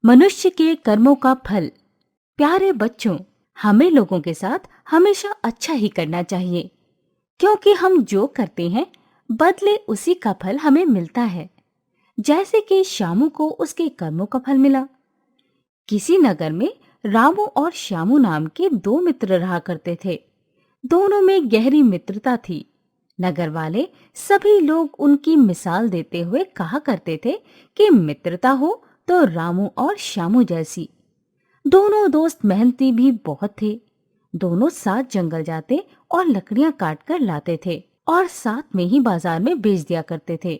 मनुष्य के कर्मों का फल। प्यारे बच्चों, हमें लोगों के साथ हमेशा अच्छा ही करना चाहिए, क्योंकि हम जो करते हैं बदले उसी का फल हमें मिलता है। जैसे कि श्यामू को उसके कर्मों का फल मिला। किसी नगर में रामू और श्यामू नाम के दो मित्र रहा करते थे। दोनों में गहरी मित्रता थी। नगर वाले सभी लोग उनकी मिसाल देते हुए कहा करते थे कि मित्रता हो तो रामू और श्यामू जैसी। दोनों दोस्त मेहनती भी बहुत थे। दोनों साथ जंगल जाते और लकड़ियां काट कर लाते थे और साथ में ही बाजार में बेच दिया करते थे।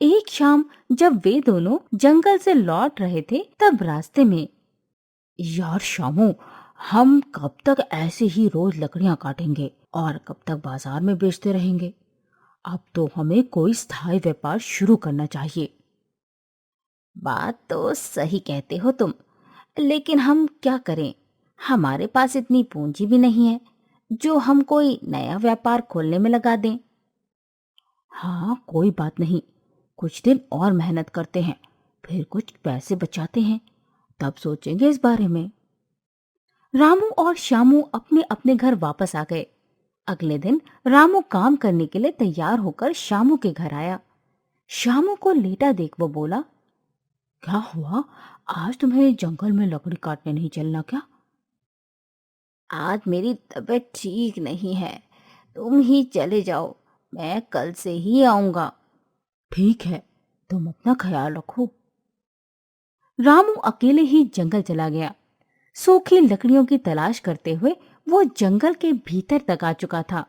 एक शाम जब वे दोनों जंगल से लौट रहे थे, तब रास्ते में, यार शामू, हम कब तक ऐसे ही रोज लकड़ियां काटेंगे और कब तक बाजार में बेचते रहेंगे? अब तो हमें कोई स्थायी व्यापार शुरू करना चाहिए। बात तो सही कहते हो तुम, लेकिन हम क्या करें? हमारे पास इतनी पूंजी भी नहीं है जो हम कोई नया व्यापार खोलने में लगा दें। हाँ, कोई बात नहीं, कुछ दिन और मेहनत करते हैं, फिर कुछ पैसे बचाते हैं, तब सोचेंगे इस बारे में। रामू और श्यामू अपने अपने घर वापस आ गए। अगले दिन रामू काम करने के लिए तैयार होकर श्यामू के घर आया। श्यामू को लेटा देख वो बोला, क्या हुआ? आज तुम्हें जंगल में लकड़ी काटने नहीं चलना क्या? आज मेरी तबीयत ठीक नहीं है, तुम ही चले जाओ, मैं कल से ही आऊंगा। ठीक है, तुम अपना ख्याल रखो। रामू अकेले ही जंगल चला गया। सूखी लकड़ियों की तलाश करते हुए वो जंगल के भीतर तक आ चुका था।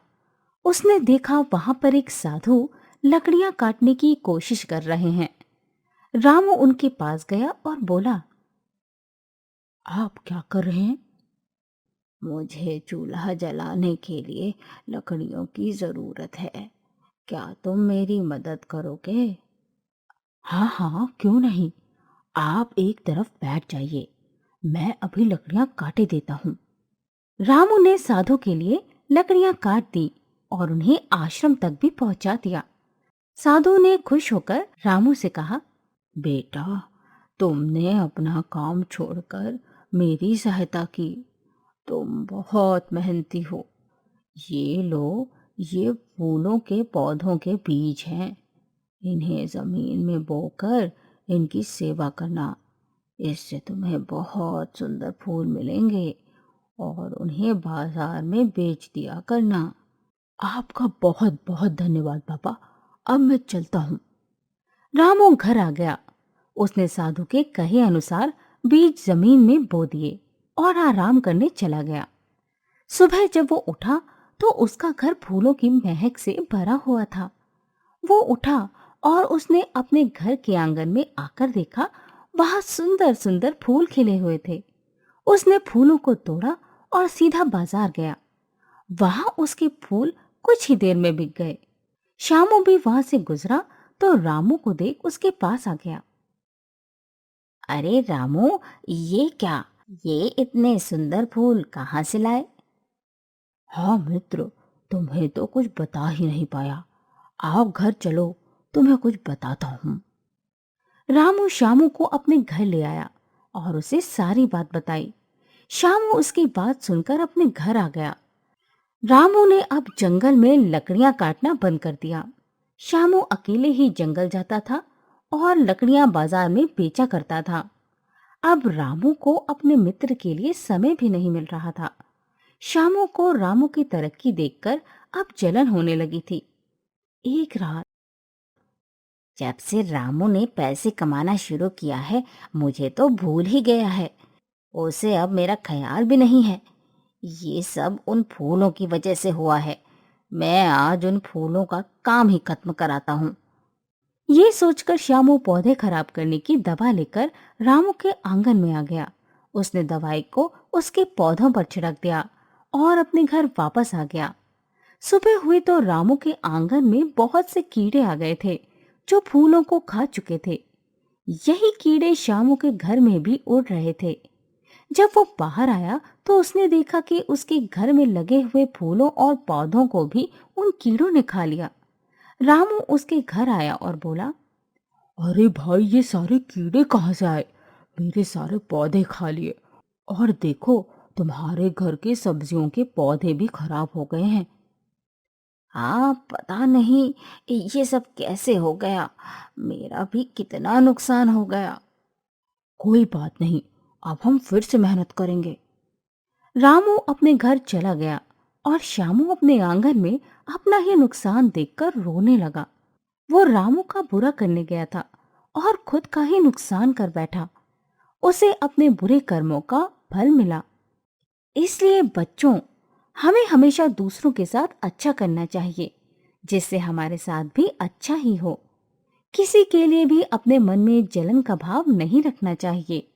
उसने देखा वहां पर एक साधु लकड़ियां काटने की कोशिश कर रहे हैं। रामू उनके पास गया और बोला, आप क्या कर रहे हैं? मुझे चूल्हा जलाने के लिए लकड़ियों की जरूरत है, क्या तुम मेरी मदद करोगे? हाँ हाँ, क्यों नहीं, आप एक तरफ बैठ जाइए, मैं अभी लकड़ियां काटे देता हूँ। रामू ने साधु के लिए लकड़ियां काट दी और उन्हें आश्रम तक भी पहुंचा दिया। साधु ने खुश होकर रामू से कहा, बेटा, तुमने अपना काम छोड़कर मेरी सहायता की, तुम बहुत मेहनती हो। ये लो, ये फूलों के पौधों के बीज हैं, इन्हें जमीन में बोकर इनकी सेवा करना, इससे तुम्हें बहुत सुंदर फूल मिलेंगे और उन्हें बाजार में बेच दिया करना। आपका बहुत बहुत धन्यवाद पापा, अब मैं चलता हूँ। रामू घर आ गया। उसने साधु के कहे अनुसार बीज जमीन में बो दिए और आराम करने चला गया। सुबह जब वो उठा तो उसका घर फूलों की महक से भरा हुआ था। वो उठा और उसने अपने घर के आंगन में आकर देखा, वहां सुंदर सुंदर फूल खिले हुए थे। उसने फूलों को तोड़ा और सीधा बाजार गया। वहां उसके फूल कुछ ही देर में बिक गए। श्यामू भी वहां से गुजरा तो रामू को देख उसके पास आ गया। अरे रामू, ये क्या, ये इतने सुंदर फूल कहाँ से लाए? हाँ मित्र, तुम्हें तो कुछ बता ही नहीं पाया, आओ घर चलो, तुम्हें कुछ बताता हूँ। रामू श्यामू को अपने घर ले आया और उसे सारी बात बताई। श्यामू उसकी बात सुनकर अपने घर आ गया। रामू ने अब जंगल में लकड़ियां काटना बंद कर दिया। श्यामू अकेले ही जंगल जाता था और लकड़ियां बाजार में बेचा करता था। अब रामू को अपने मित्र के लिए समय भी नहीं मिल रहा था। श्यामू को रामू की तरक्की देखकर अब जलन होने लगी थी। एक रात, जब से रामू ने पैसे कमाना शुरू किया है, मुझे तो भूल ही गया है, उसे अब मेरा ख्याल भी नहीं है। ये सब उन फूलों की वजह से हुआ है, मैं आज उन फूलों का काम ही खत्म कराता हूँ। ये सोचकर श्यामू पौधे खराब करने की दवा लेकर रामू के आंगन में आ गया। उसने दवाई को उसके पौधों पर छिड़क दिया और अपने घर वापस आ गया। सुबह हुई तो रामू के आंगन में बहुत से कीड़े आ गए थे जो फूलों को खा चुके थे। यही कीड़े श्यामू के घर में भी उड़ रहे थे। जब वो बाहर आया तो उसने देखा कि उसके घर में लगे हुए फूलों और पौधों को भी उन कीड़ों ने खा लिया। रामू उसके घर आया और बोला, अरे भाई, ये सारे कीड़े कहाँ से आए? मेरे सारे पौधे खा लिए, और देखो, तुम्हारे घर के सब्जियों के पौधे भी खराब हो गए हैं। हाँ, पता नहीं ये सब कैसे हो गया। मेरा भी कितना नुकसान हो गया। कोई बात नहीं, अब हम फिर से मेहनत करेंगे। रामू अपने घर चला गया और श्यामू अपने आंगन में अपना ही नुकसान देखकर रोने लगा। वो रामू का बुरा करने गया था और खुद का ही नुकसान कर बैठा। उसे अपने बुरे कर्मों का फल मिला। इसलिए बच्चों, हमें हमेशा दूसरों के साथ अच्छा करना चाहिए, जिससे हमारे साथ भी अच्छा ही हो। किसी के लिए भी अपने मन में जलन का भाव नहीं रखना चाहिए।